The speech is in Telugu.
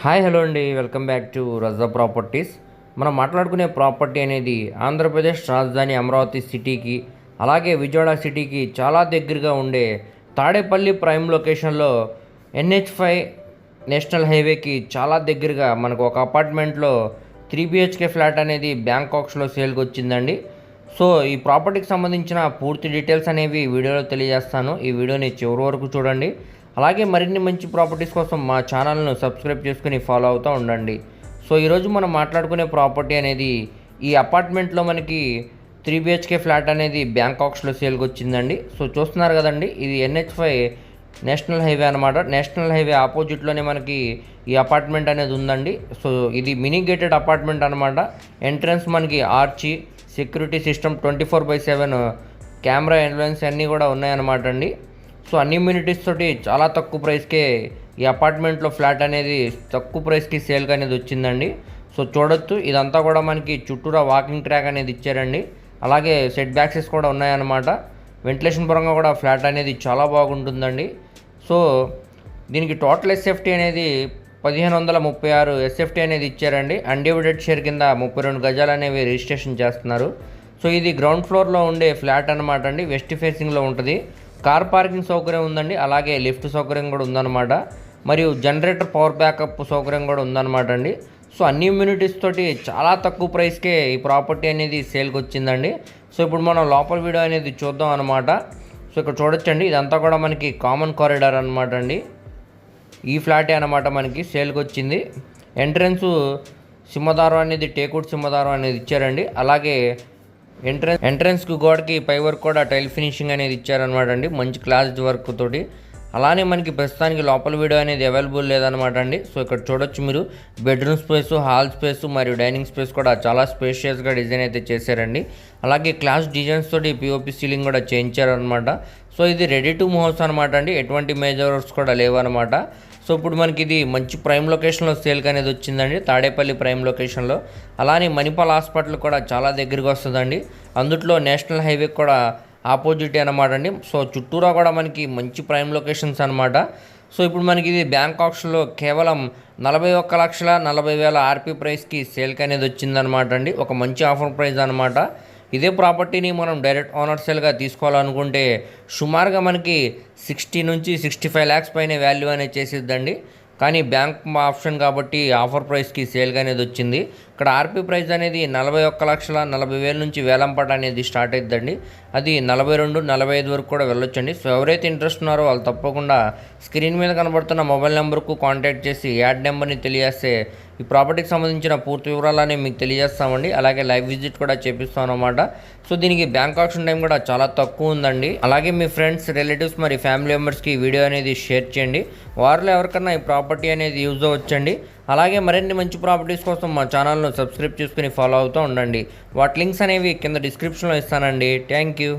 హాయ్ హలో అండి, welcome back to Raza properties. మనం మాట్లాడుకునే ప్రాపర్టీ అనేది ఆంధ్రప్రదేశ్ రాజధాని అమరావతి సిటీకి, అలాగే విజయవాడ సిటీకి చాలా దగ్గరగా ఉండే తాడేపల్లి ప్రైమ్ లొకేషన్లో NH5 నేషనల్ హైవేకి చాలా దగ్గరగా మనకు ఒక అపార్ట్మెంట్లో 3 BHK ఫ్లాట్ అనేది బ్యాంకాక్స్లో సేల్కి వచ్చిందండి. సో ఈ ప్రాపర్టీకి సంబంధించిన పూర్తి డీటెయిల్స్ అనేవి వీడియోలో తెలియజేస్తాను. ఈ వీడియోని చివరి వరకు చూడండి. అలాగే మరిన్ని మంచి ప్రాపర్టీస్ కోసం మా ఛానల్ను సబ్స్క్రైబ్ చేసుకుని ఫాలో అవుతూ ఉండండి. సో ఈరోజు మనం మాట్లాడుకునే ప్రాపర్టీ అనేది ఈ అపార్ట్మెంట్లో మనకి 3 BHK ఫ్లాట్ అనేది బ్యాంకాక్స్లో సేల్కి వచ్చిందండి. సో చూస్తున్నారు కదండి, ఇది NH5 నేషనల్ హైవే అనమాట. నేషనల్ హైవే ఆపోజిట్లోనే మనకి ఈ అపార్ట్మెంట్ అనేది ఉందండి. సో ఇది మినీ గేటెడ్ అపార్ట్మెంట్ అనమాట. ఎంట్రన్స్ మనకి ఆర్చి, సెక్యూరిటీ సిస్టమ్, 24/7 కెమెరా ఎన్వెన్స్ అన్నీ కూడా ఉన్నాయన్నమాట అండి. సో అన్ని ఇమ్యూనిటీస్ తోటి చాలా తక్కువ ప్రైస్కే ఈ అపార్ట్మెంట్లో ఫ్లాట్ అనేది తక్కువ ప్రైస్కి సేల్కి అనేది వచ్చిందండి. సో చూడొచ్చు, ఇదంతా కూడా మనకి చుట్టూరా వాకింగ్ ట్రాక్ అనేది ఇచ్చారండి. అలాగే సెట్ బ్యాక్సెస్ కూడా ఉన్నాయన్నమాట. వెంటిలేషన్ పరంగా కూడా ఫ్లాట్ అనేది చాలా బాగుంటుందండి. సో దీనికి టోటల్ SFT అనేది 1536 SFT అనేది ఇచ్చారండి. అన్డివైడెడ్ షేర్ కింద 32 గజాలు అనేవి రిజిస్ట్రేషన్ చేస్తున్నారు. సో ఇది గ్రౌండ్ ఫ్లోర్లో ఉండే ఫ్లాట్ అనమాట అండి. వెస్ట్ ఫేసింగ్లో ఉంటుంది. కార్ పార్కింగ్ సౌకర్యం ఉందండి. అలాగే లిఫ్ట్ సౌకర్యం కూడా ఉందన్నమాట. మరియు జనరేటర్ పవర్ బ్యాకప్ సౌకర్యం కూడా ఉందన్నమాట అండి. సో అన్ని ఇమ్యూనిటీస్ తోటి చాలా తక్కువ ప్రైస్కే ఈ ప్రాపర్టీ అనేది సేల్కి వచ్చిందండి. సో ఇప్పుడు మనం లోపల వీడియో అనేది చూద్దాం అనమాట. సో ఇక్కడ చూడొచ్చండి, ఇదంతా కూడా మనకి కామన్ కారిడార్ అనమాట అండి. ఈ ఫ్లాటే అనమాట మనకి సేల్కి వచ్చింది. ఎంట్రన్స్ సింహదారం అనేది టేకుడ్ సింహదారం అనేది ఇచ్చారండి. అలాగే ఎంట్రన్స్కి గోడకి పై వర్క్ కూడా టైల్ ఫినిషింగ్ అనేది ఇచ్చారనమాట అండి, మంచి క్లాస్ వర్క్ తోటి. అలానే మనకి ప్రస్తుతానికి లోపల వీడియో అనేది అవైలబుల్ లేదనమాట అండి. సో ఇక్కడ చూడొచ్చు మీరు, బెడ్రూమ్ స్పేస్, హాల్ స్పేస్ మరియు డైనింగ్ స్పేస్ కూడా చాలా స్పేషియస్గా డిజైన్ అయితే చేశారండి. అలాగే క్లాస్ డిజైన్స్ తోటి POP సీలింగ్ కూడా చేయించారనమాట. సో ఇది రెడీ టు మూవ్ హౌస్ అనమాట అండి, ఎటువంటి మేజర్స్ కూడా లేవన్నమాట. సో ఇప్పుడు మనకి ఇది మంచి ప్రైమ్ లొకేషన్లో సేల్కి అనేది వచ్చిందండి, తాడేపల్లి ప్రైమ్ లొకేషన్లో. అలానే మణిపాల్ హాస్పిటల్ కూడా చాలా దగ్గరికి వస్తుందండి. అందుట్లో నేషనల్ హైవే కూడా ఆపోజిట్ అనమాట అండి. సో చుట్టూరా కూడా మనకి మంచి ప్రైమ్ లొకేషన్స్ అనమాట. సో ఇప్పుడు మనకి ఇది బ్యాంకాక్స్లో కేవలం 41,40,000 RP ప్రైస్కి సేల్కి అనేది వచ్చిందనమాట అండి. ఒక మంచి ఆఫర్ ప్రైస్ అనమాట. ఇదే ప్రాపర్టీని మనం డైరెక్ట్ ఓనర్ సేల్గా తీసుకోవాలనుకుంటే సుమారుగా మనకి 60 నుంచి 65 lakhs పైన వాల్యూ అనేది చేసిద్దండి. కానీ బ్యాంక్ ఆప్షన్ కాబట్టి ఆఫర్ ప్రైస్కి సేల్గా అనేది వచ్చింది. ఇక్కడ RP ప్రైస్ అనేది 41,40,000 నుంచి వేలంపాట అనేది స్టార్ట్ అవుతుందండి. అది 42, 45 వరకు కూడా వెళ్ళొచ్చండి. సో ఎవరైతే ఇంట్రెస్ట్ ఉన్నారో వాళ్ళు తప్పకుండా స్క్రీన్ మీద కనబడుతున్న మొబైల్ నెంబర్కు కాంటాక్ట్ చేసి యాడ్ నెంబర్ని తెలియజేస్తే ఈ ప్రాపర్టీకి సంబంధించిన పూర్తి వివరాలని మీకు తెలియజేస్తామండి. అలాగే లైవ్ విజిట్ కూడా చేపిస్తాం అన్నమాట. సో దీనికి బ్యాంక్ ఆప్షన్ టైం కూడా చాలా తక్కువ ఉందండి. అలాగే మీ ఫ్రెండ్స్, రిలేటివ్స్ మరి ఫ్యామిలీ మెంబర్స్కి ఈ వీడియో అనేది షేర్ చేయండి. వారిలో ఎవరికన్నా ఈ ప్రాపర్టీ అనేది యూజ్ అవ్వచ్చండి. అలాగే మరిన్ని మంచి ప్రాపర్టీస్ కోసం మా ఛానల్ను సబ్స్క్రైబ్ చేసుకుని ఫాలో అవుతూ ఉండండి. వాటి లింక్స్ అనేవి కింద డిస్క్రిప్షన్లో ఇస్తానండి. Thank you.